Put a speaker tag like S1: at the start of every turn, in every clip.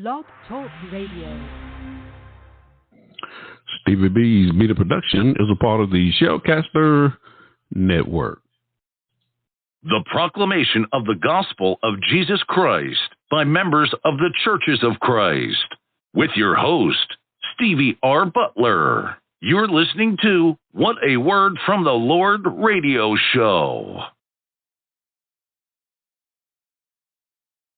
S1: Blog Talk Radio.
S2: Stevie B's Media Production is a part of the Shellcaster Network.
S3: The proclamation of the gospel of Jesus Christ by members of the Churches of Christ. With your host, Stevie R. Butler. You're listening to What a Word from the Lord radio show.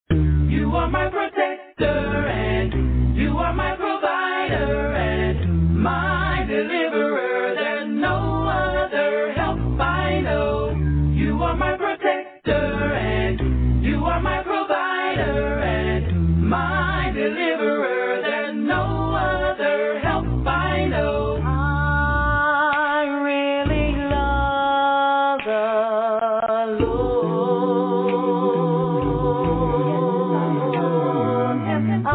S4: You are my protector and you are my provider and my deliverer. There's no other help I know. You are my protector and you are my provider and my deliverer. There's no other help I know. I really love the Lord. I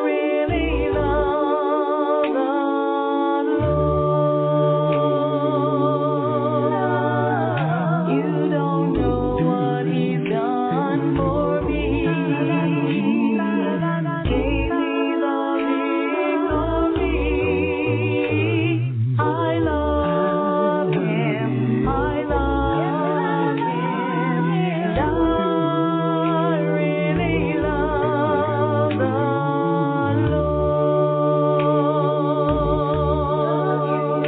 S4: really love the Lord. You don't know what He's done for me. Gave me the victory. I love Him. I love Him. And I really love the Lord.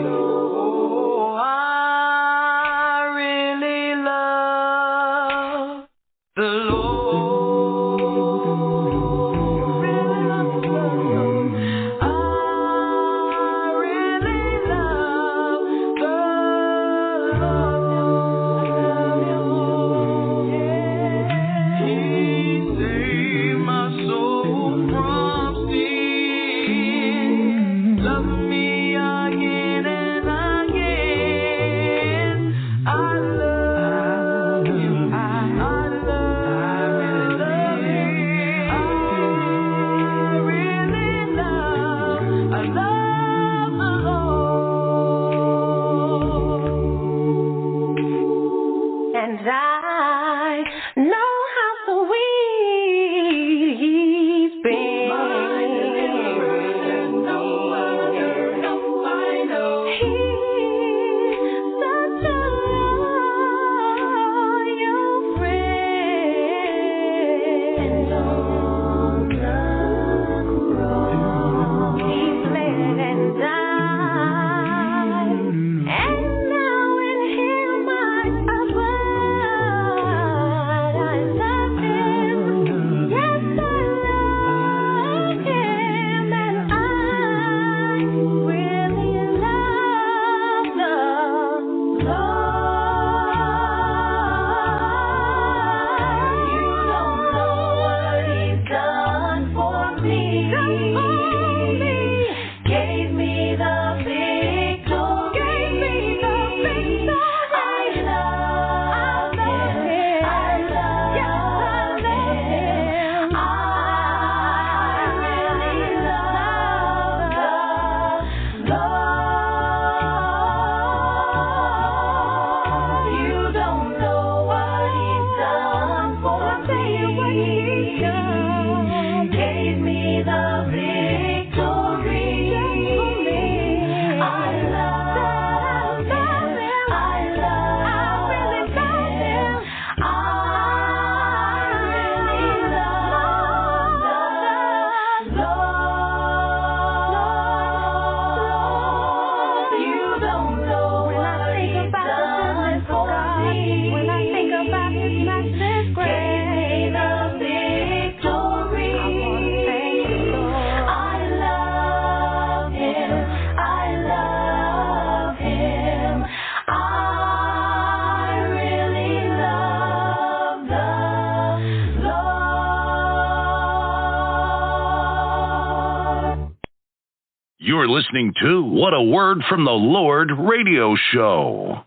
S4: Oh, I really love the Lord. Really love the Lord. I really love the Lord. He saved my soul from sin. Love me again and again. I love Him. I love Him. I really love the Lord. And I know how sweet He's been. My deliverer, no other help I know. He's such a loyal friend. And on the cross, He bled and died. And now in Him I abide. I love Him. Yes, I love Him. And I really love the Lord. You don't know what He's done for me. Gave me the victory. I love Him. I love Him. I really love the Lord. You don't know what He's done for me. Gave me the victory. I love Him. I love Him. I really love the Lord. You don't know what He's done for me. When I think about His matchless grace, gave me the victory. I wanna thank you, Lord. I love Him. I love Him. I really love the Lord.
S3: You're listening to What a Word from the Lord radio show.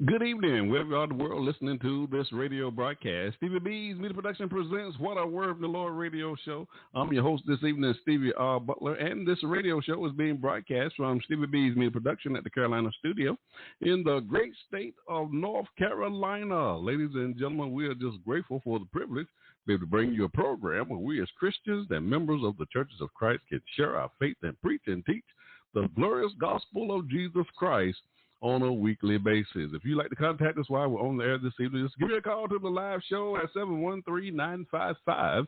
S2: Good evening, wherever you are in the world listening to this radio broadcast. Stevie B's Media Production presents What a Word from the Lord radio show. I'm your host this evening, Stevie R. Butler, and this radio show is being broadcast from Stevie B's Media Production at the Carolina studio in the great state of North Carolina. Ladies and gentlemen, we are just grateful for the privilege be able to bring you a program where we as Christians and members of the Churches of Christ can share our faith and preach and teach the glorious gospel of Jesus Christ on a weekly basis. If you'd like to contact us while we're on the air this evening, just give me a call to the live show at 713-955-0508,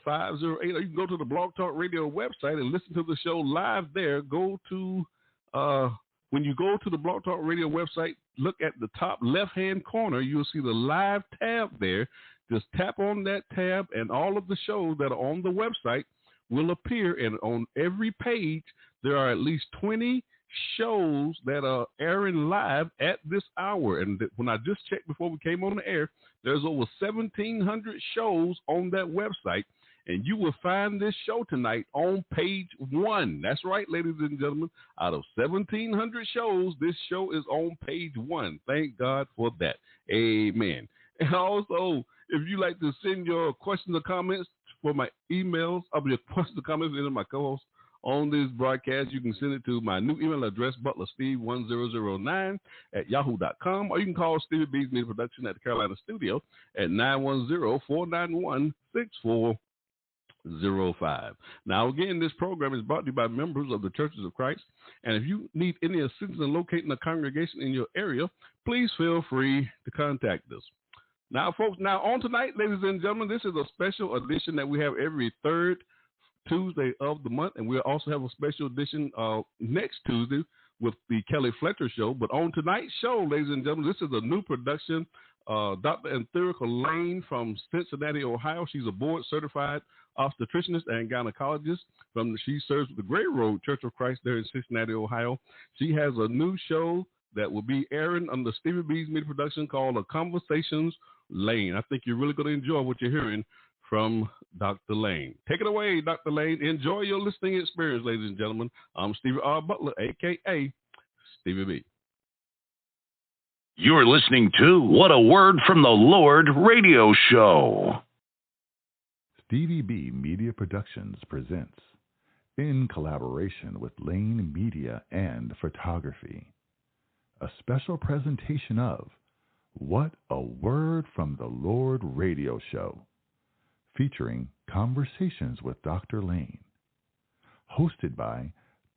S2: or you can go to the Blog Talk Radio website and listen to the show live there. Go to, when you go to the Blog Talk Radio website, look at the top left-hand corner. You'll see the live tab there. Just tap on that tab, and all of the shows that are on the website will appear. And on every page, there are at least 20 shows that are airing live at this hour. And when I just checked before we came on the air, there's over 1,700 shows on that website. And you will find this show tonight on page 1. That's right, ladies and gentlemen. Out of 1,700 shows, this show is on page 1. Thank God for that. Amen. And also, if you like to send your questions or comments for my emails, your questions or comments into my co-host on this broadcast, you can send it to my new email address, butlersteve1009@yahoo.com, or you can call Stevie B's Media Production at the Carolina Studio at 910-491-6405. Now, again, this program is brought to you by members of the Churches of Christ. And if you need any assistance in locating a congregation in your area, please feel free to contact us. Now, folks, on tonight, ladies and gentlemen, this is a special edition that we have every third Tuesday of the month, and we'll also have a special edition next Tuesday with the Kelly Fletcher Show. But on tonight's show, ladies and gentlemen, this is a new production. Dr. Anthereca Lane from Cincinnati, Ohio. She's a board-certified obstetrician and gynecologist. She serves with the Gray Road Church of Christ there in Cincinnati, Ohio. She has a new show that will be airing under Stevie B's Media Production called Conversations Lane. I think you're really going to enjoy what you're hearing from Dr. Lane. Take it away, Dr. Lane. Enjoy your listening experience, ladies and gentlemen. I'm Stevie R. Butler, a.k.a. Stevie B.
S3: You're listening to What a Word from the Lord radio show.
S5: Stevie B Media Productions presents, in collaboration with Lane Media and Photography, a special presentation of What a Word from the Lord radio show, featuring Conversations with Dr. Lane, hosted by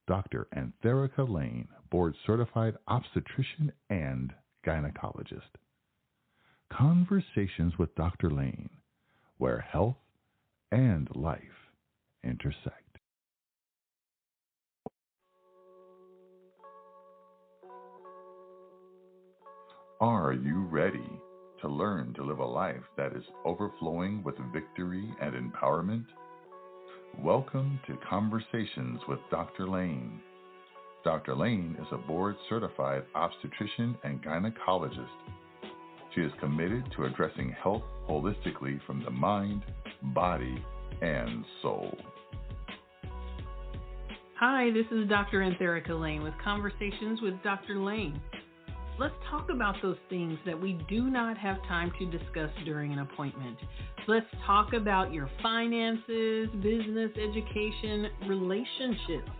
S5: Dr. Anthereca Lane, board-certified obstetrician and gynecologist. Conversations with Dr. Lane, where health and life intersect. Are you ready to learn to live a life that is overflowing with victory and empowerment? Welcome to Conversations with Dr. Lane. Dr. Lane is a board-certified obstetrician and gynecologist. She is committed to addressing health holistically from the mind, body, and soul.
S6: Hi, this is Dr. Anthereca Lane with Conversations with Dr. Lane. Let's talk about those things that we do not have time to discuss during an appointment. Let's talk about your finances, business, education, relationships.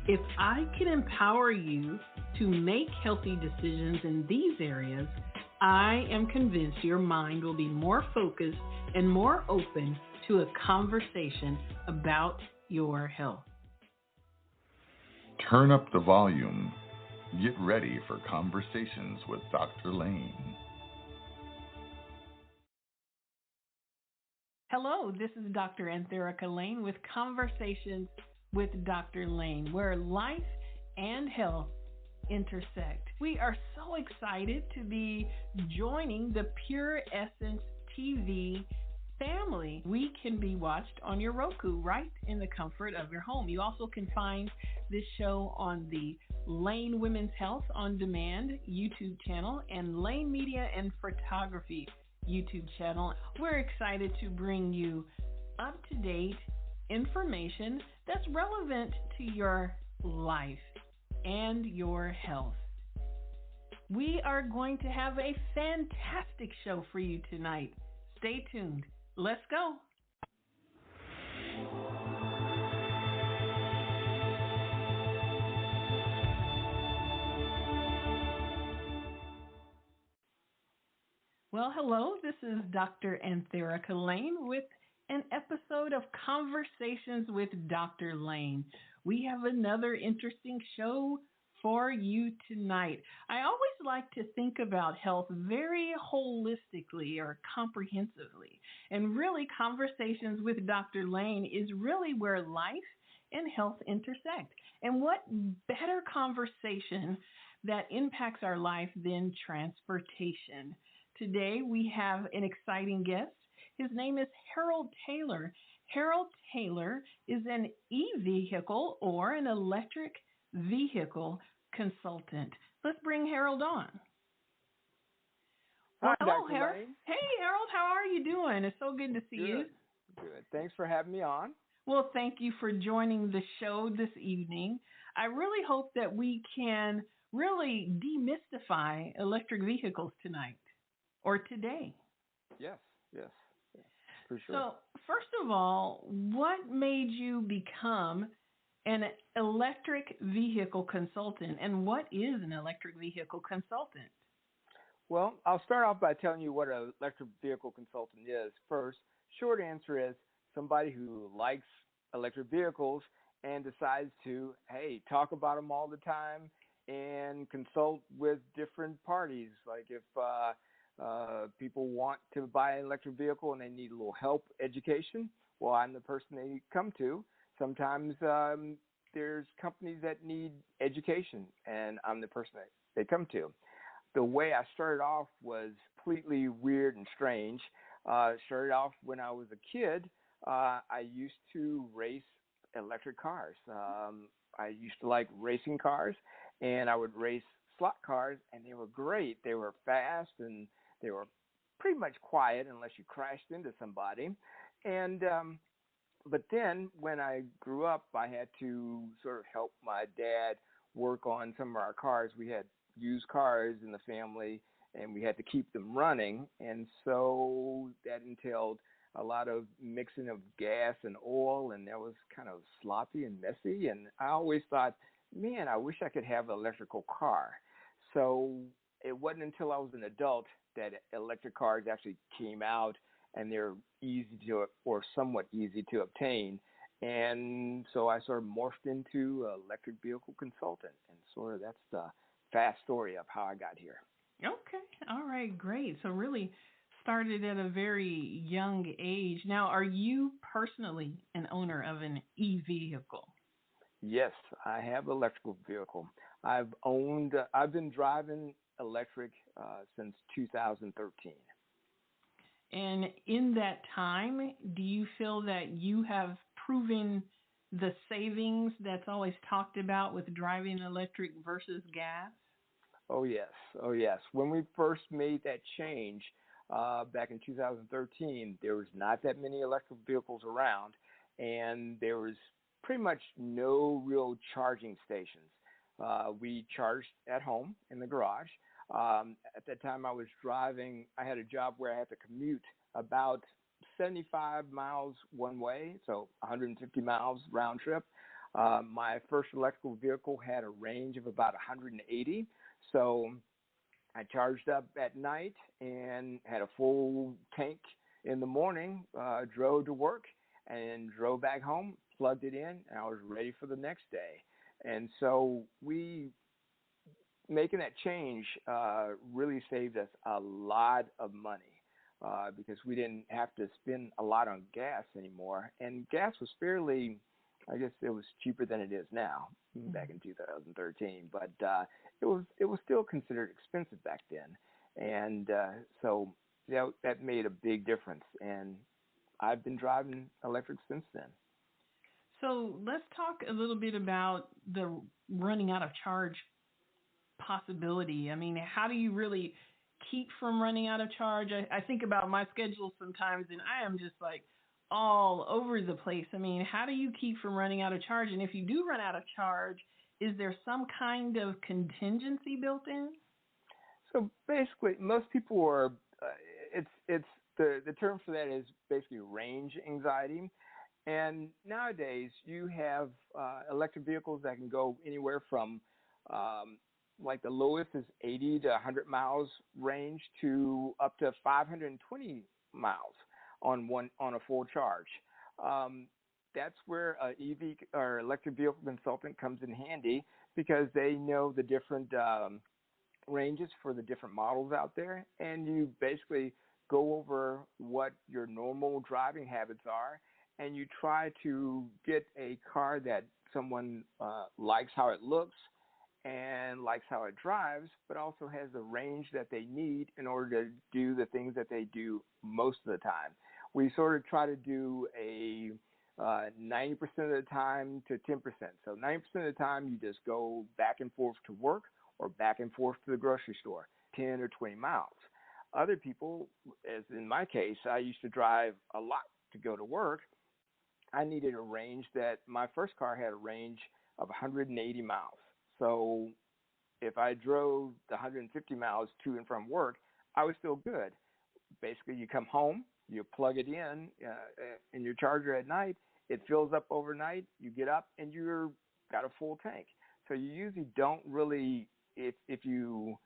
S6: If I can empower you to make healthy decisions in these areas, I am convinced your mind will be more focused and more open to a conversation about your health.
S5: Turn up the volume. Get ready for Conversations with Dr. Lane.
S6: Hello, this is Dr. Anthereca Lane with Conversations with Dr. Lane, where life and health intersect. We are so excited to be joining the Pure Essence TV family. We can be watched on your Roku right in the comfort of your home. You also can find this show on the Lane Women's Health on Demand YouTube channel and Lane Media and Photography YouTube channel. We're excited to bring you up-to-date information that's relevant to your life and your health. We are going to have a fantastic show for you tonight. Stay tuned. Let's go. Well, hello, this is Dr. Anthereca Lane with an episode of Conversations with Dr. Lane. We have another interesting show for you tonight. I always like to think about health very holistically or comprehensively. And really, Conversations with Dr. Lane is really where life and health intersect. And what better conversation that impacts our life than transportation? Today, we have an exciting guest. His name is Harold Taylor. Harold Taylor is an e-vehicle or an electric vehicle consultant. Let's bring Harold on.
S7: Hi,
S6: hello,
S7: Dr.
S6: Harold.
S7: Lane.
S6: Hey, Harold, how are you doing? It's so good to see you.
S7: Good. Thanks for having me on.
S6: Well, thank you for joining the show this evening. I really hope that we can really demystify electric vehicles tonight or today.
S7: Yes, for sure.
S6: So, first of all, what made you become an electric vehicle consultant, and what is an electric vehicle consultant?
S7: Well, I'll start off by telling you what an electric vehicle consultant is. First, short answer is somebody who likes electric vehicles and decides to, hey, talk about them all the time and consult with different parties. Like if people want to buy an electric vehicle and they need a little help, education, well, I'm the person they come to. Sometimes there's companies that need education, and I'm the person that they come to. The way I started off was completely weird and strange. Started off when I was a kid. I used to race electric cars. I used to like racing cars, and I would race slot cars, and they were great. They were fast, and they were pretty much quiet unless you crashed into somebody. And but then when I grew up, I had to sort of help my dad work on some of our cars. We had used cars in the family, and we had to keep them running. And so that entailed a lot of mixing of gas and oil, and that was kind of sloppy and messy. And I always thought, man, I wish I could have an electrical car. So it wasn't until I was an adult that electric cars actually came out, and they're easy to, or somewhat easy to obtain. And so I sort of morphed into an electric vehicle consultant, and sort of that's the fast story of how I got here.
S6: Okay. All right. Great. So really started at a very young age. Now, are you personally an owner of an e-vehicle?
S7: Yes, I have an electrical vehicle. I've been driving electric since 2013.
S6: And in that time, do you feel that you have proven the savings that's always talked about with driving electric versus gas?
S7: Oh, yes. When we first made that change back in 2013, there was not that many electric vehicles around, and there was pretty much no real charging stations. We charged at home in the garage. At that time I was driving, I had a job where I had to commute about 75 miles one way, so 150 miles round trip. My first electrical vehicle had a range of about 180, so I charged up at night and had a full tank in the morning, drove to work and drove back home, plugged it in, and I was ready for the next day. And so making that change really saved us a lot of money because we didn't have to spend a lot on gas anymore. And gas was fairly, I guess it was cheaper than it is now back in 2013, but it was still considered expensive back then. And so that made a big difference. And I've been driving electric since then.
S6: So let's talk a little bit about the running out of charge possibility. I mean, how do you really keep from running out of charge? I think about my schedule sometimes, and I am just like all over the place. I mean, how do you keep from running out of charge? And if you do run out of charge, is there some kind of contingency built in?
S7: So basically, most people are, it's the term for that is basically range anxiety. And nowadays, you have electric vehicles that can go anywhere from like the lowest is 80 to 100 miles range to up to 520 miles on a full charge. That's where an EV or electric vehicle consultant comes in handy because they know the different ranges for the different models out there, and you basically go over what your normal driving habits are, and you try to get a car that someone likes how it looks and likes how it drives, but also has the range that they need in order to do the things that they do most of the time. We sort of try to do a 90% of the time to 10%. So 90% of the time you just go back and forth to work or back and forth to the grocery store, 10 or 20 miles. Other people, as in my case, I used to drive a lot to go to work. I needed a range that my first car had a range of 180 miles. So if I drove the 150 miles to and from work, I was still good. Basically, you come home, you plug it in your charger at night, it fills up overnight, you get up, and you've got a full tank. So you usually don't really, if you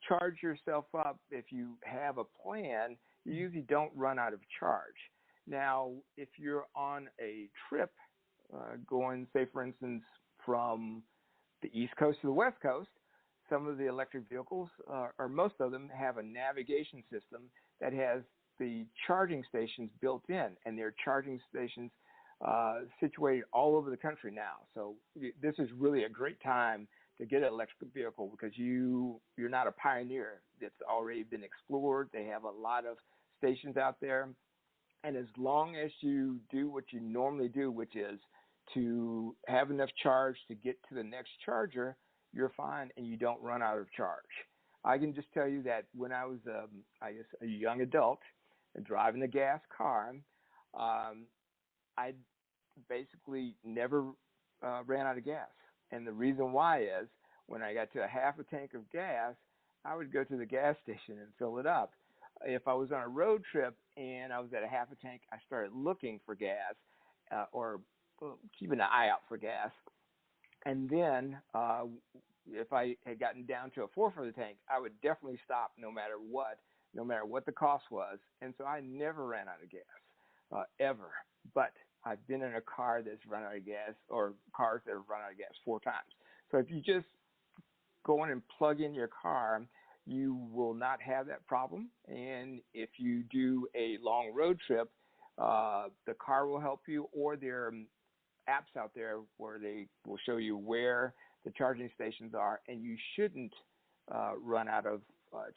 S7: charge yourself up, if you have a plan, you usually don't run out of charge. Now, if you're on a trip going, say, for instance, from the East Coast to the West Coast, some of the electric vehicles, or most of them, have a navigation system that has the charging stations built in, and there are charging stations situated all over the country now. So this is really a great time to get an electric vehicle because you're not a pioneer. It's already been explored. They have a lot of stations out there. And as long as you do what you normally do, which is to have enough charge to get to the next charger, you're fine and you don't run out of charge. I can just tell you that when I was, a young adult driving a gas car, I basically never ran out of gas. And the reason why is when I got to a half a tank of gas, I would go to the gas station and fill it up. If I was on a road trip and I was at a half a tank, I started looking for gas or keeping an eye out for gas. And then if I had gotten down to a fourth of the tank, I would definitely stop no matter what the cost was. And so I never ran out of gas, ever. But I've been in a car that's run out of gas or cars that have run out of gas 4 times. So if you just go in and plug in your car, you will not have that problem. And if you do a long road trip, the car will help you, or there are apps out there where they will show you where the charging stations are, and you shouldn't run out of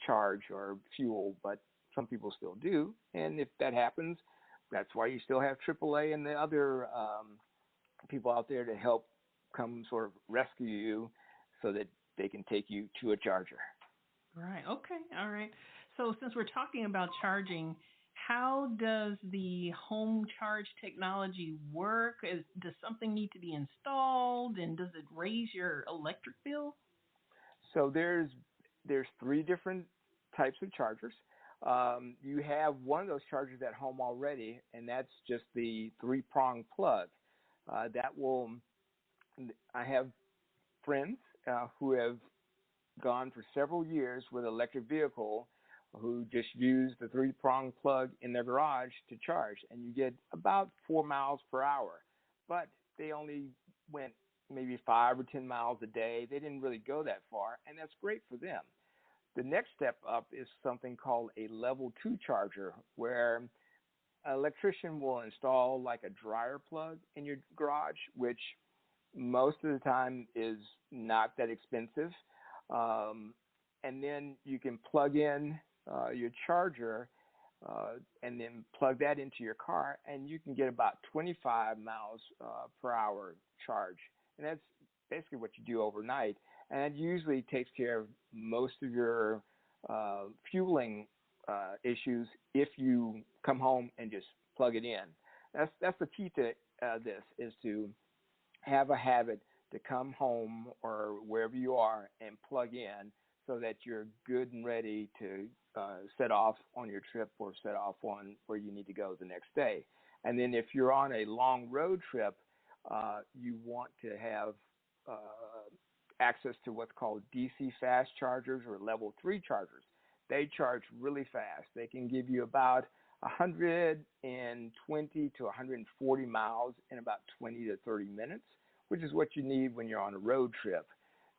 S7: charge or fuel, but some people still do. And if that happens, that's why you still have AAA and the other people out there to help come sort of rescue you so that they can take you to a charger.
S6: Right. Okay. All right. So since we're talking about charging, how does the home charge technology work? Does something need to be installed, and does it raise your electric bill?
S7: So there's 3 different types of chargers. You have one of those chargers at home already, and that's just the 3-prong plug. I have friends who have gone for several years with an electric vehicle who just use the 3-prong plug in their garage to charge, and you get about 4 miles per hour. But they only went maybe 5 or 10 miles a day. They didn't really go that far, and that's great for them. The next step up is something called a level 2 charger, where an electrician will install like a dryer plug in your garage, which most of the time is not that expensive. And then you can plug in your charger and then plug that into your car, and you can get about 25 miles per hour charge. And that's basically what you do overnight. And it usually takes care of most of your fueling issues if you come home and just plug it in. That's the key to this, is to have a habit to come home or wherever you are and plug in so that you're good and ready to set off on your trip or set off on where you need to go the next day. And then if you're on a long road trip, you want to have access to what's called DC fast chargers or level 3 chargers. They charge really fast. They can give you about 120 to 140 miles in about 20 to 30 minutes, which is what you need when you're on a road trip.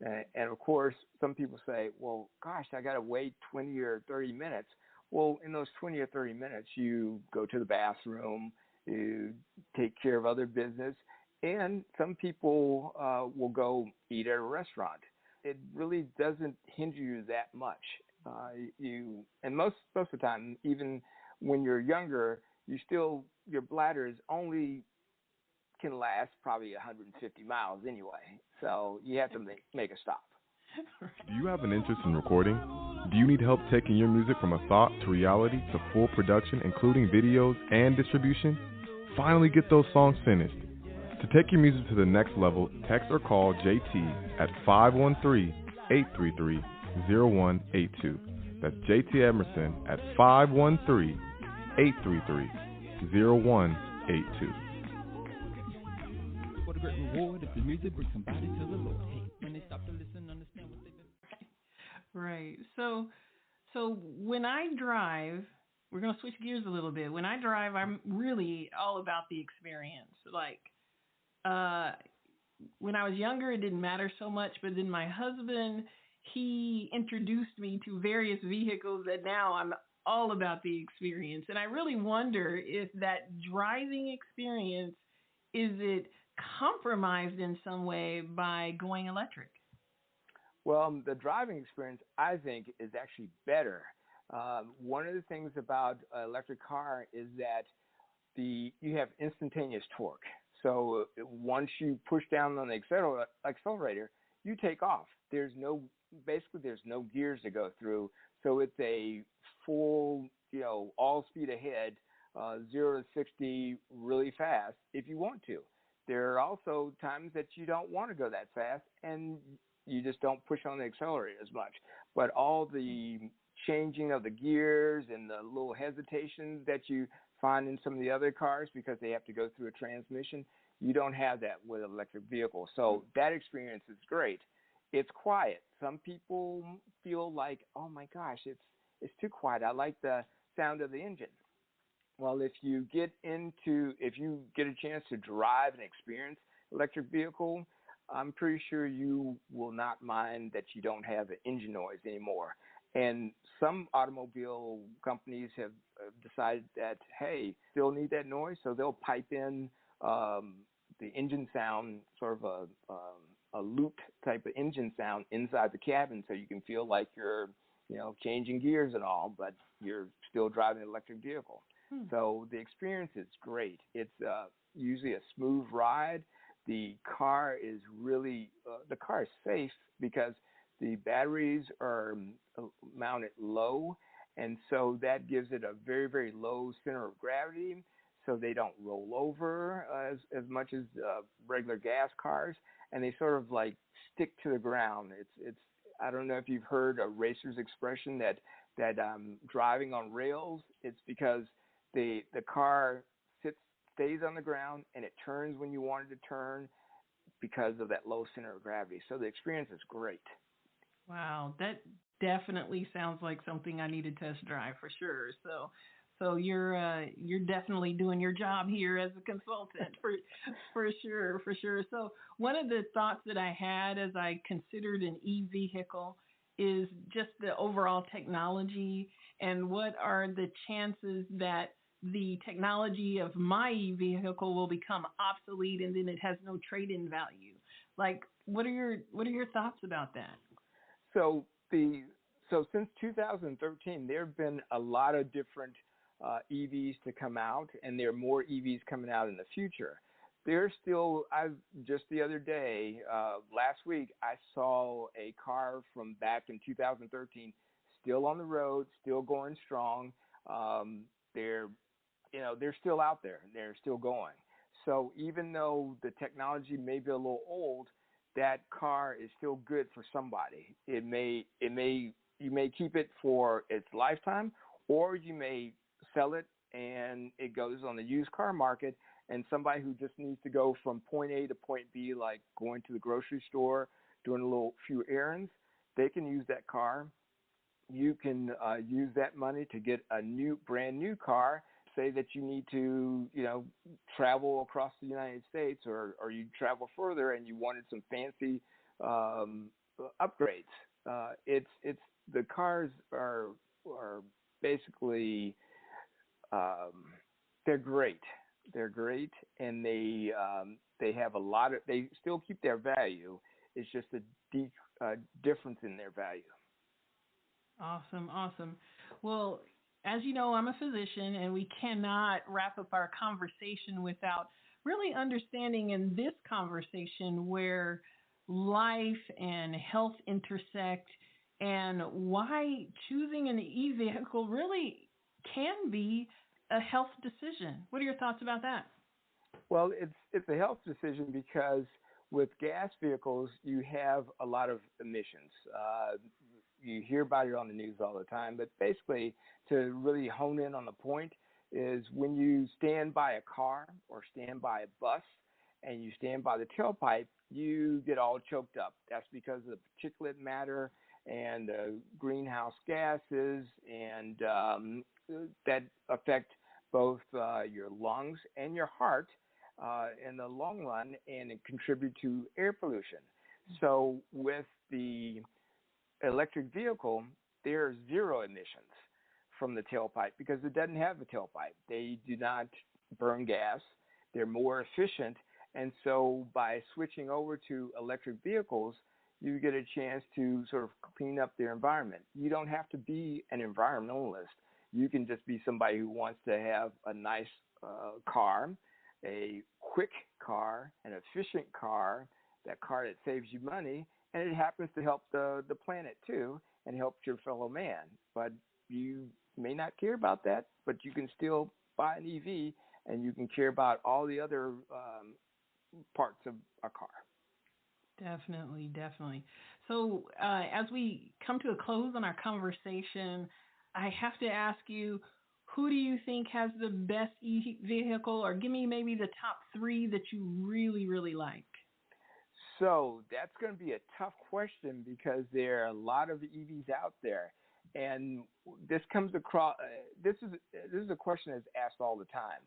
S7: And of course, some people say, well, gosh, I got to wait 20 or 30 minutes. Well, in those 20 or 30 minutes, you go to the bathroom, you take care of other business, and some people will go eat at a restaurant. It really doesn't hinder you that much. And most of the time, even when you're younger, your bladders only can last probably 150 miles anyway. So you have to make a stop.
S8: Do you have an interest in recording? Do you need help taking your music from a thought to reality to full production, including videos and distribution? Finally get those songs finished. To take your music to the next level, text or call JT at 513-833-0182. That's JT Emerson at 513-833-0182.
S9: What a great reward if your music brings somebody to the Lord. Hey, when they stop to listen, understand what they've been.
S6: Right. So when I drive, we're going to switch gears a little bit. When I drive, I'm really all about the experience. Like, when I was younger, it didn't matter so much, but then my husband, he introduced me to various vehicles that now I'm all about the experience. And I really wonder if that driving experience, is it compromised in some way by going electric?
S7: Well, the driving experience, I think, is actually better. One of the things about an electric car is that you have instantaneous torque. So once you push down on the accelerator, you take off. There's no gears to go through. So it's a full, all speed ahead, 0 to 60 really fast if you want to. There are also times that you don't want to go that fast and you just don't push on the accelerator as much. But all the changing of the gears and the little hesitations that you find in some of the other cars because they have to go through a transmission, you don't have that with an electric vehicle. So that experience is great. It's quiet. Some people feel like, oh my gosh, it's too quiet. I like the sound of the engine. Well, if you get a chance to drive and experience electric vehicle, I'm pretty sure you will not mind that you don't have an engine noise anymore. And some automobile companies have decided that, hey, still need that noise, so they'll pipe in the engine sound, sort of a looped type of engine sound inside the cabin, so you can feel like you're, changing gears and all, but you're still driving an electric vehicle. So the experience is great. It's usually a smooth ride. The car is safe because the batteries are mounted low, and so that gives it a very, very low center of gravity, so they don't roll over as much as regular gas cars, and they sort of like stick to the ground. It's I don't know if you've heard a racer's expression that driving on rails. It's because the car stays on the ground and it turns when you want it to turn because of that low center of gravity. So the experience is great.
S6: Wow, that definitely sounds like something I need to test drive for sure. So you're definitely doing your job here as a consultant for sure. So one of the thoughts that I had as I considered an e-vehicle is just the overall technology and what are the chances that the technology of my e-vehicle will become obsolete and then it has no trade-in value. Like, what are your thoughts about that?
S7: So since 2013, there have been a lot of different EVs to come out, and there are more EVs coming out in the future. There's still, just the other day, last week, I saw a car from back in 2013 still on the road, still going strong. They're still out there. They're still going. So even though the technology may be a little old, that car is still good for somebody. You may keep it for its lifetime, or you may sell it and it goes on the used car market, and somebody who just needs to go from point A to point B, like going to the grocery store, doing a few errands, they can use that car. You can use that money to get a brand new car. Say that you need to, travel across the United States, or you travel further and you wanted some fancy upgrades. It's the cars are basically they're great. They're great, and they have they still keep their value. It's just a difference in their value.
S6: Awesome. Well, as you know, I'm a physician, and we cannot wrap up our conversation without really understanding in this conversation where life and health intersect, and why choosing an e-vehicle really can be a health decision. What are your thoughts about that?
S7: Well, it's a health decision because with gas vehicles, you have a lot of emissions. You hear about it on the news all the time, but basically, to really hone in on the point, is when you stand by a car or stand by a bus and you stand by the tailpipe, you get all choked up. That's because of the particulate matter and greenhouse gases, and that affect both your lungs and your heart in the long run, and it contribute to air pollution. So with the electric vehicle, there are zero emissions from the tailpipe because it doesn't have a tailpipe. They do not burn gas. They're more efficient. And so by switching over to electric vehicles, you get a chance to sort of clean up their environment. You don't have to be an environmentalist. You can just be somebody who wants to have a nice car, a quick car, an efficient car, that car that saves you money, and it happens to help the planet too, and help your fellow man. But you may not care about that, but you can still buy an EV, and you can care about all the other parts of a car.
S6: Definitely. So as we come to a close on our conversation, I have to ask you, who do you think has the best e-vehicle, or give me maybe the top 3 that you really, really like?
S7: So that's going to be a tough question because there are a lot of EVs out there, and this comes across. This is a question that's asked all the time,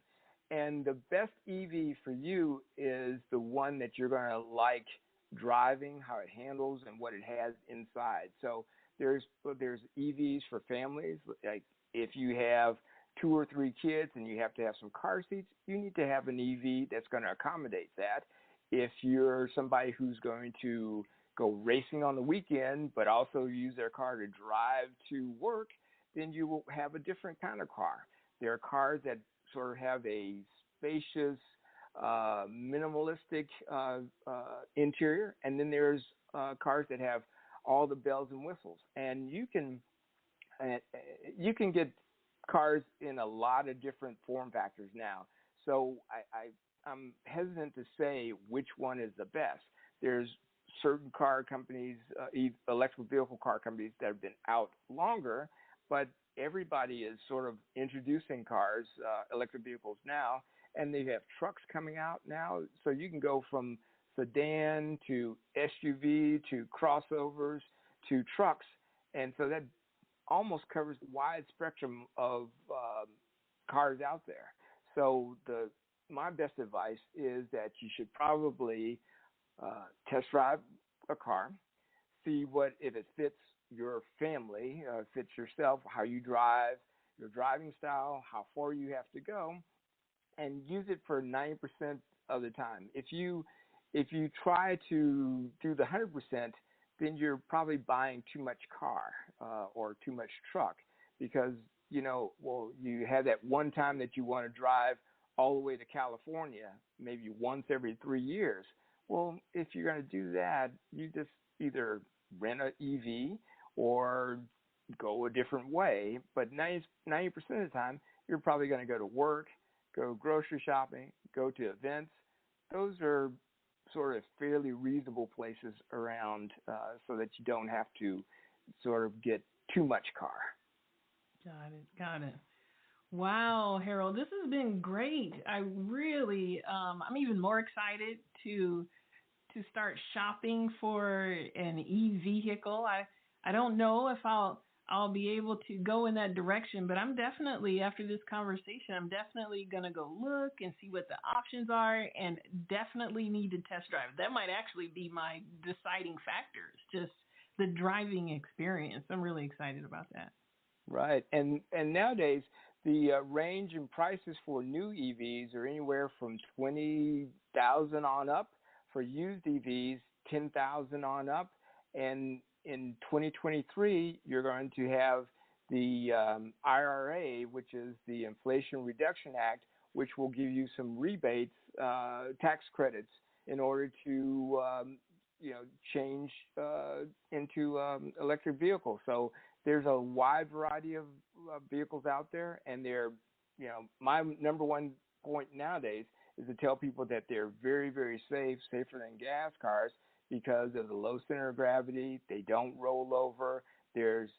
S7: and the best EV for you is the one that you're going to like driving, how it handles, and what it has inside. So there's EVs for families. Like if you have 2 or 3 kids and you have to have some car seats, you need to have an EV that's going to accommodate that. If you're somebody who's going to go racing on the weekend, but also use their car to drive to work, then you will have a different kind of car. There are cars that sort of have a spacious, minimalistic interior, and then there's cars that have all the bells and whistles. And you can get cars in a lot of different form factors now. So I'm hesitant to say which one is the best. There's certain car companies, electric vehicle car companies that have been out longer, but everybody is sort of introducing cars, electric vehicles now, and they have trucks coming out now. So you can go from sedan to SUV to crossovers to trucks, and so that almost covers the wide spectrum of cars out there. So my best advice is that you should probably test drive a car, see if it fits your family, fits yourself, how you drive, your driving style, how far you have to go, and use it for 90% of the time. If you try to do the 100%, then you're probably buying too much car or too much truck because, you have that one time that you want to drive all the way to California, maybe once every 3 years. Well, if you're going to do that, you just either rent an EV or go a different way. But 90% of the time, you're probably going to go to work, go grocery shopping, go to events. Those are sort of fairly reasonable places around so that you don't have to sort of get too much car.
S6: Got it. Wow, Harold, this has been great. I really, I'm even more excited to to start shopping for an e-vehicle. I don't know if I'll be able to go in that direction, but I'm definitely, after this conversation, I'm definitely going to go look and see what the options are, and definitely need to test drive. That might actually be my deciding factor. It's just the driving experience. I'm really excited about that.
S7: Right. And nowadays, the range and prices for new EVs are anywhere from $20,000 on up. For used EVs, $10,000 on up. And in 2023, you're going to have the IRA, which is the Inflation Reduction Act, which will give you some rebates, tax credits, in order to change into electric vehicles. So there's a wide variety of vehicles out there, and they're, my number one point nowadays is to tell people that they're very, very safe, safer than gas cars, because of the low center of gravity. They don't roll over. There's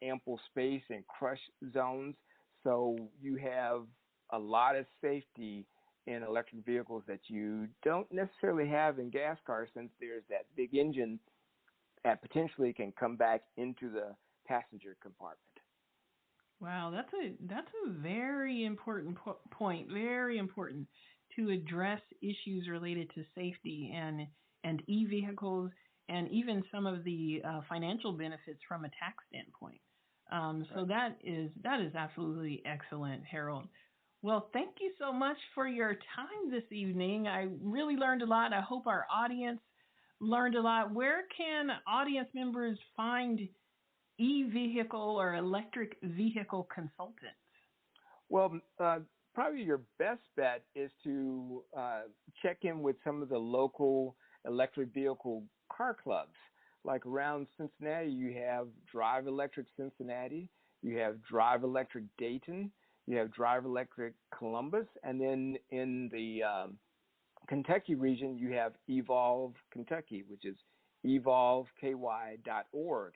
S7: ample space and crush zones. So you have a lot of safety in electric vehicles that you don't necessarily have in gas cars, since there's that big engine that potentially can come back into the passenger compartment.
S6: Wow, that's a very important point. Very important to address issues related to safety and e-vehicles, and even some of the financial benefits from a tax standpoint. So that is absolutely excellent, Harold. Well, thank you so much for your time this evening. I really learned a lot. I hope our audience learned a lot. Where can audience members find e-vehicle or electric vehicle consultants?
S7: Well, probably your best bet is to check in with some of the local electric vehicle car clubs. Like around Cincinnati, you have Drive Electric Cincinnati, you have Drive Electric Dayton, you have Drive Electric Columbus, and then in the Kentucky region, you have Evolve Kentucky, which is evolveky.org.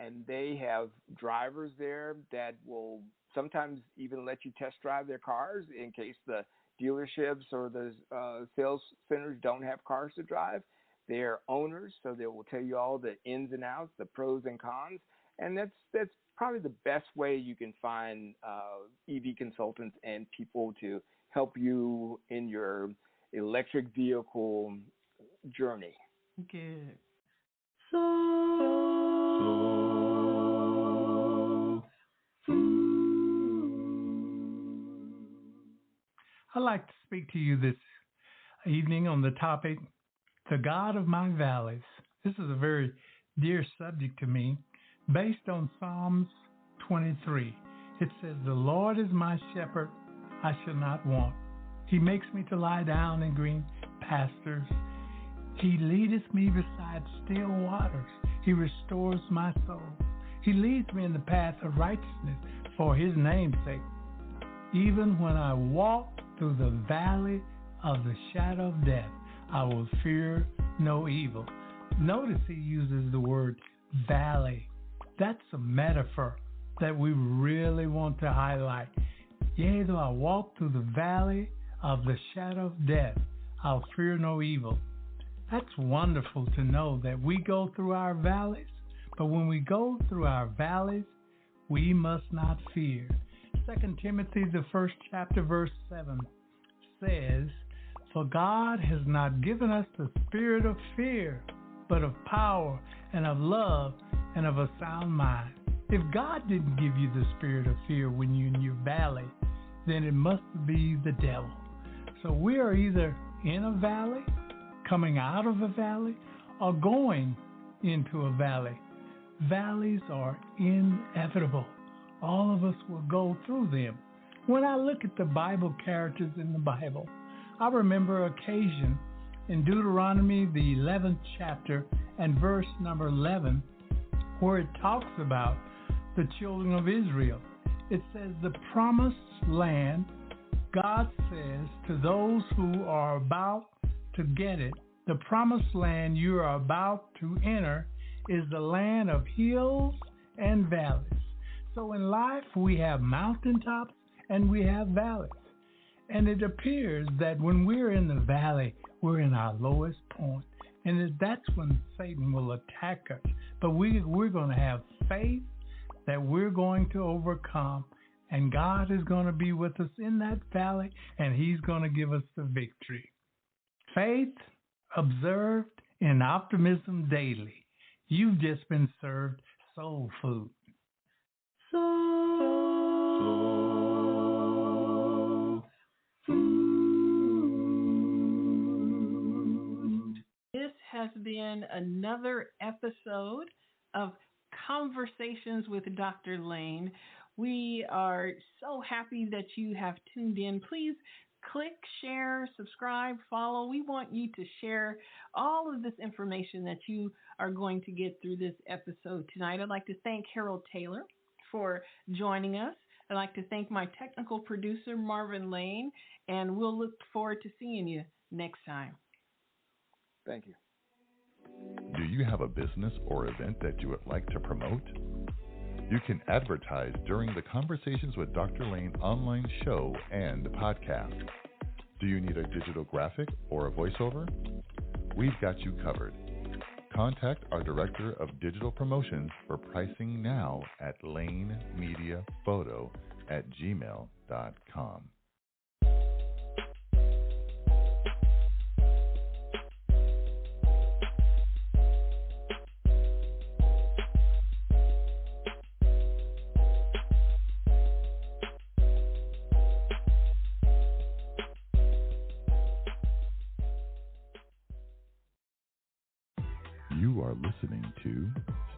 S7: And they have drivers there that will sometimes even let you test drive their cars in case the dealerships or the sales centers don't have cars to drive. They're owners, so they will tell you all the ins and outs, the pros and cons. And that's probably the best way you can find EV consultants and people to help you in your electric vehicle journey.
S6: Good.
S10: I'd like to speak to you this evening on the topic, the God of my valleys. This is a very dear subject to me, based on Psalms 23. It says, "The Lord is my shepherd, I shall not want. He makes me to lie down in green pastures. He leadeth me beside still waters. He restores my soul. He leads me in the path of righteousness for his name's sake. Even when I walk through the valley of the shadow of death, I will fear no evil." Notice he uses the word valley. That's a metaphor that we really want to highlight. Yea, though I walk through the valley of the shadow of death, I'll fear no evil. That's wonderful to know that we go through our valleys, but when we go through our valleys, we must not fear. 2 Timothy, the 1st chapter, verse 7 says, "For God has not given us the spirit of fear, but of power and of love and of a sound mind." If God didn't give you the spirit of fear when you're in your valley, then it must be the devil. So we are either in a valley, coming out of a valley, or going into a valley. Valleys are inevitable. All of us will go through them. When I look at the Bible characters in the Bible, I remember an occasion in Deuteronomy, the 11th chapter, and verse number 11, where it talks about the children of Israel. It says, "The promised land," God says to those who are about to get it, "the promised land you are about to enter is the land of hills and valleys." So in life, we have mountaintops and we have valleys. And it appears that when we're in the valley, we're in our lowest point. And that's when Satan will attack us. But we're going to have faith that we're going to overcome. And God is going to be with us in that valley, and he's going to give us the victory. Faith observed in optimism daily. You've just been served soul food.
S4: Soul food.
S6: This has been another episode of Conversations with Dr. Lane. We are so happy that you have tuned in. Please click, share, subscribe, follow. We want you to share all of this information that you are going to get through this episode tonight. I'd like to thank Harold Taylor for joining us. I'd like to thank my technical producer, Marvin Lane, and we'll look forward to seeing you next time.
S7: Thank you.
S5: Do you have a business or event that you would like to promote? You can advertise during the Conversations with Dr. Lane online show and podcast. Do you need a digital graphic or a voiceover? We've got you covered. Contact our Director of Digital Promotions for pricing now at lanemediaphoto@gmail.com. You are listening to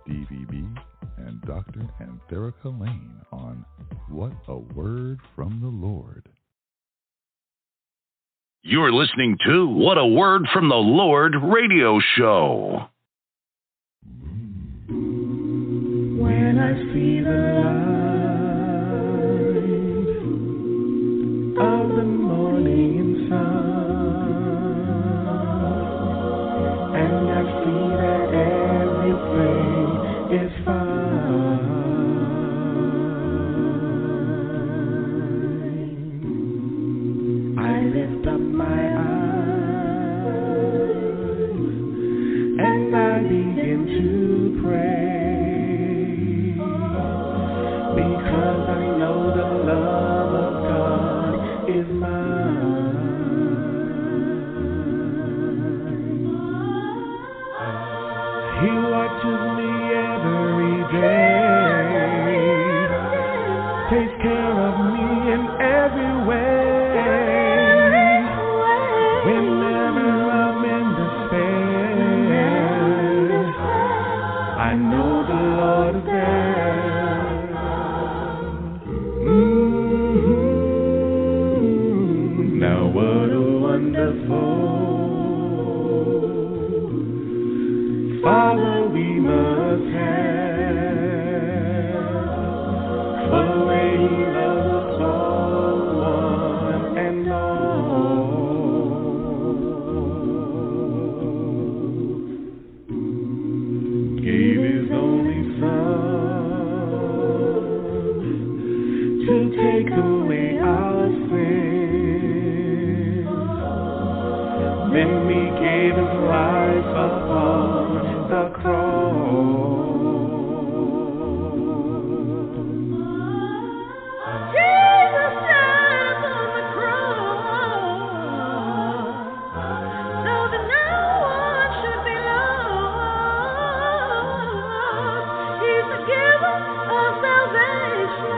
S5: Stevie B and Dr. Anthereca Lane on What a Word from the Lord.
S3: You're listening to What a Word from the Lord radio show.
S4: When I see the light of the morning sun, and I see that everything is fine, I lift up my eyes and I begin to pray, because I know the love of God is mine. He watches me every day, takes care of me in every way. Whenever I'm in despair, I know the Lord is there. Now what a wonderful Father we must have, for the way He loves us all, one and all. Gave His only Son to take away our sins. Then He gave His life upon the cross. Jesus died upon the cross, so that no one should be lost. He's the giver of salvation.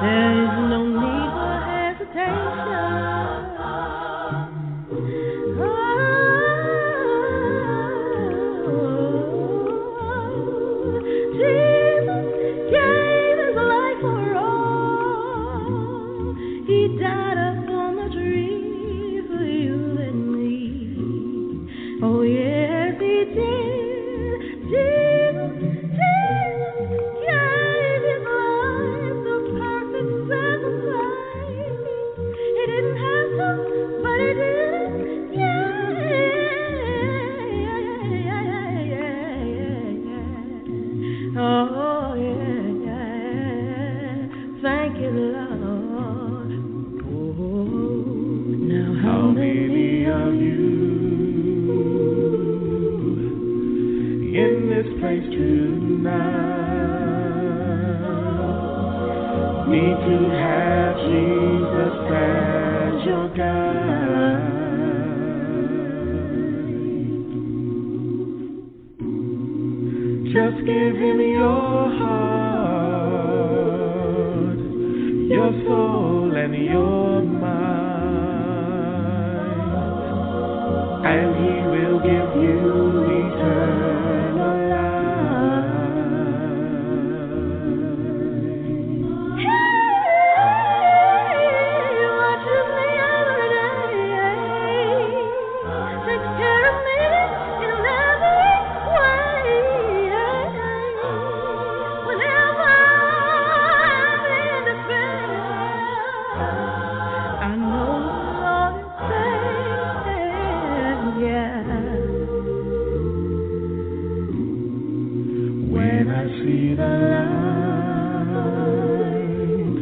S4: There is no need for hesitation. How many of you
S11: place tonight. Need to have Jesus as your guide. Just give him your heart, your soul and your mind, and he will give you eternal life. He watches me every day, takes care of me in every way. Whenever I'm in despair, I know the Lord is there, yeah. When I see the light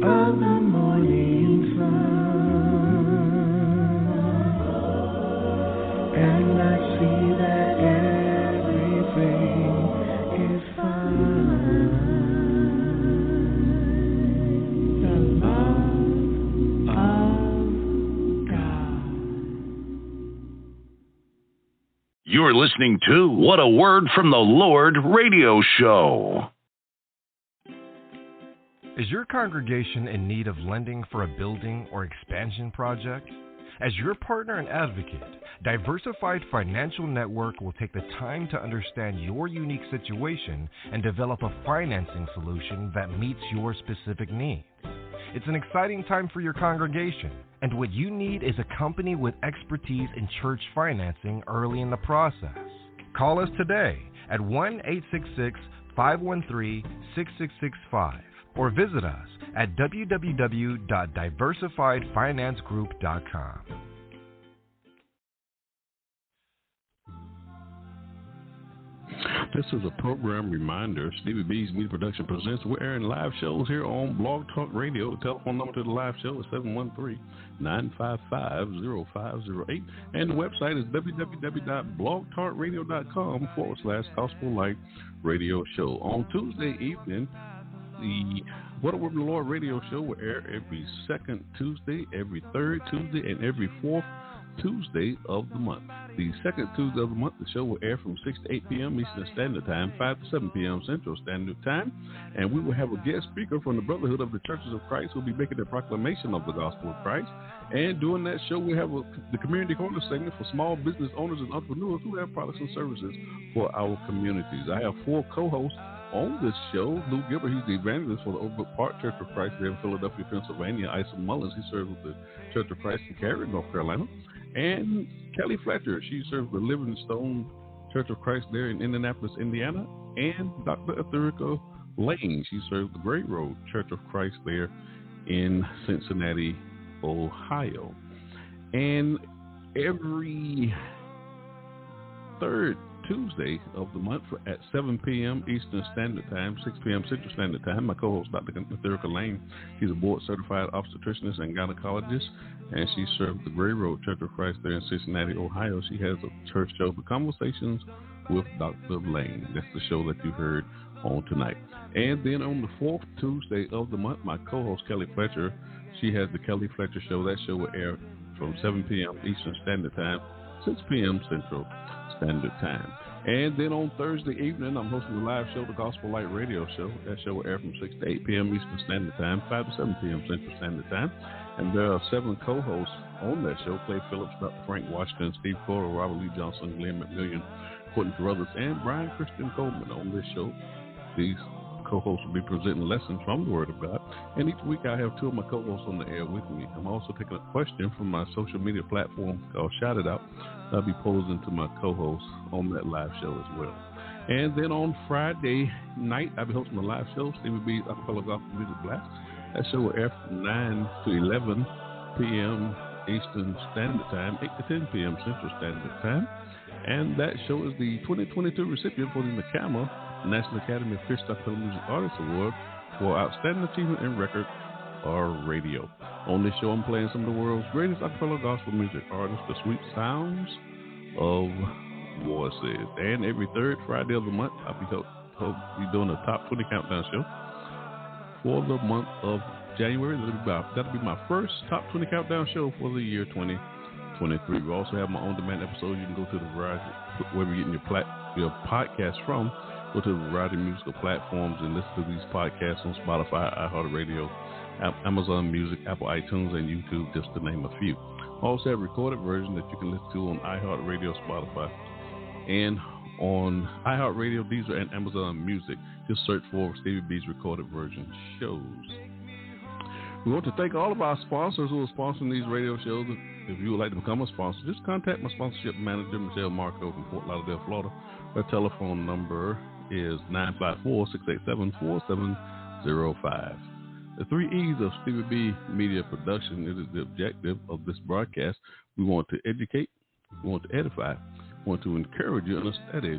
S11: of the morning sun, and I see that everything is fine, the love of God.
S3: You're listening to What a Word from the Lord radio show.
S12: Is your congregation in need of lending for a building or expansion project? As your partner and advocate, Diversified Financial Network will take the time to understand your unique situation and develop a financing solution that meets your specific needs. It's an exciting time for your congregation, and what you need is a company with expertise in church financing early in the process. Call us today at 1-866-513-6665 or visit us at www.diversifiedfinancegroup.com.
S2: This is a program reminder. Stevie B's Media Production presents. We're airing live shows here on Blog Talk Radio. The telephone number to the live show is 713-955-0508. And the website is www.blogtalkradio.com/Gospel Light Radio Show. On Tuesday evening, the What a Word from the Lord radio show will air every second Tuesday, every third Tuesday, and every fourth Tuesday of the month. The second Tuesday of the month, the show will air from 6 to 8 p.m. Eastern Standard Time, 5 to 7 p.m. Central Standard Time. And we will have a guest speaker from the Brotherhood of the Churches of Christ who will be making the proclamation of the gospel of Christ. And during that show, we have the Community Corner segment for small business owners and entrepreneurs who have products and services for our communities. I have 4 co-hosts on this show. Lou Gilbert, he's the evangelist for the Overbrook Park Church of Christ there in Philadelphia, Pennsylvania. Isa Mullins, he serves with the Church of Christ in Cary, North Carolina. And Kelly Fletcher, she serves the Livingstone Church of Christ there in Indianapolis, Indiana. And Dr. Anthereca Lane, she serves the Great Road Church of Christ there in Cincinnati, Ohio. And every third Tuesday of the month at 7 p.m. Eastern Standard Time, 6 p.m. Central Standard Time, my co-host, Dr. Anthereca Lane, she's a board-certified obstetrician and gynecologist, and she serves the Gray Road Church of Christ there in Cincinnati, Ohio. She has a church show, The Conversations with Dr. Lane. That's the show that you heard on tonight. And then on the fourth Tuesday of the month, my co-host, Kelly Fletcher, she has the Kelly Fletcher Show. That show will air from 7 p.m. Eastern Standard Time, 6 p.m. Central Standard Time. And then on Thursday evening, I'm hosting a live show, the Gospel Light Radio Show. That show will air from 6 to 8 p.m. Eastern Standard Time, 5 to 7 p.m. Central Standard Time. And there are 7 co-hosts on that show: Clay Phillips, Dr. Frank Washington, Steve Cora, Robert Lee Johnson, Glenn McMillian, Courtney Carruthers, and Brian Christian Coleman on this show. These co-hosts will be presenting lessons from the Word of God. And each week I have 2 of my co-hosts on the air with me. I'm also taking a question from my social media platform called Shout It Out. I'll be posing to my co-hosts on that live show as well. And then on Friday night, I'll be hosting a live show, Stevie B's Acapella Gospel Music Blast. That show will air from 9 to 11 p.m. Eastern Standard Time, 8 to 10 p.m. Central Standard Time. And that show is the 2022 recipient for the NACAMA, National Academy of Christian Acapella Music Artists Award for Outstanding Achievement in Record or Radio. On this show, I'm playing some of the world's greatest acapella gospel music artists, the sweet sounds of voices. And every third Friday of the month, I'll be doing a top 20 countdown show for the month of January. That'll be my first top 20 countdown show for the year 2023. We also have my on-demand episodes. You can go to the variety, wherever you're getting your podcast from. Go to the variety of musical platforms and listen to these podcasts on Spotify, iHeartRadio, Amazon Music, Apple iTunes, and YouTube, just to name a few. I also have a recorded version that you can listen to on iHeartRadio, Spotify, and on iHeartRadio, Deezer, and Amazon Music. Just search for Stevie B's recorded version shows. We want to thank all of our sponsors who are sponsoring these radio shows. If you would like to become a sponsor, just contact my sponsorship manager, Michelle Marco from Fort Lauderdale, Florida. Her telephone number is 954-687-4705. The 3 E's of Stevie B Media Production is the objective of this broadcast. We want to educate, we want to edify, we want to encourage you in the study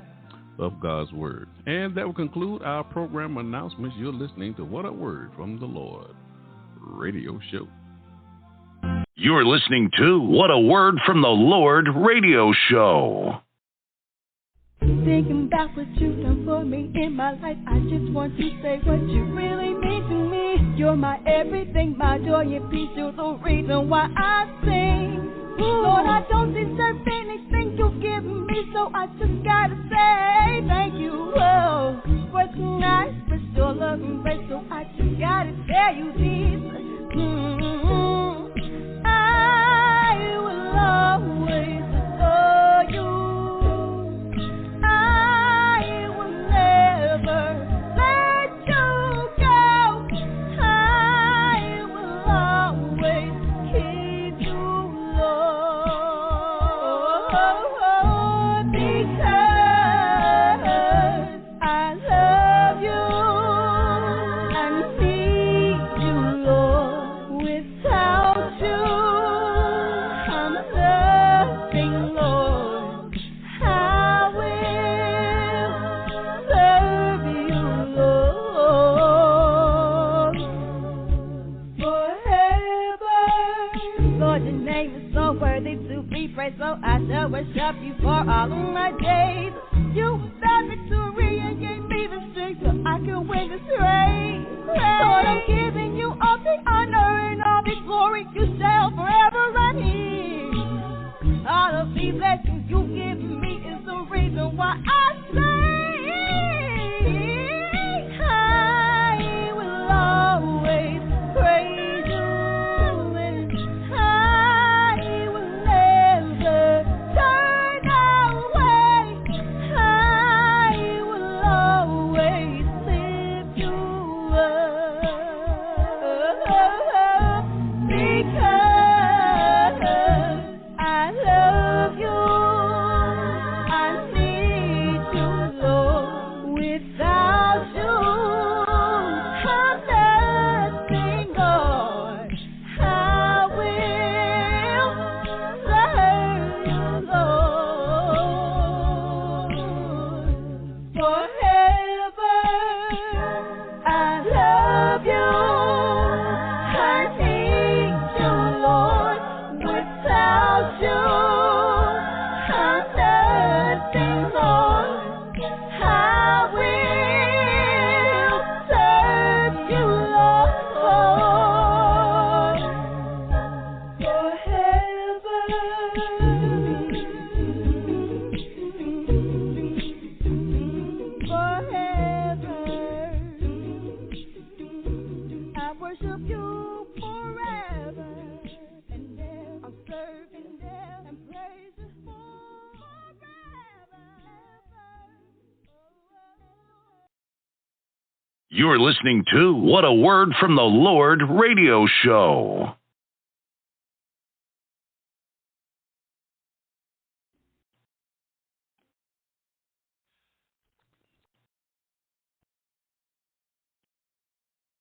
S2: of God's Word. And that will conclude our program announcements. You're listening to What a Word from the Lord radio show.
S3: You're listening to What a Word from the Lord radio show.
S11: Thinking about what you've done for me in my life, I just want to say what you really mean to me. You're my everything, my joy and peace. You're the reason why I sing. Lord, I don't deserve anything you've given me, so I just gotta say thank you. Oh, what's nice, but your love and grace, so I just gotta tell you this. I will always adore you. So I shall worship you for all of my days. You found victory and gave me the strength so I can win this race. Lord, I'm giving you all the honor and all the glory. You shall forever reign. All of these blessings you give me is the reason why I say I will always praise you.
S3: You're listening to What a Word from the Lord radio show.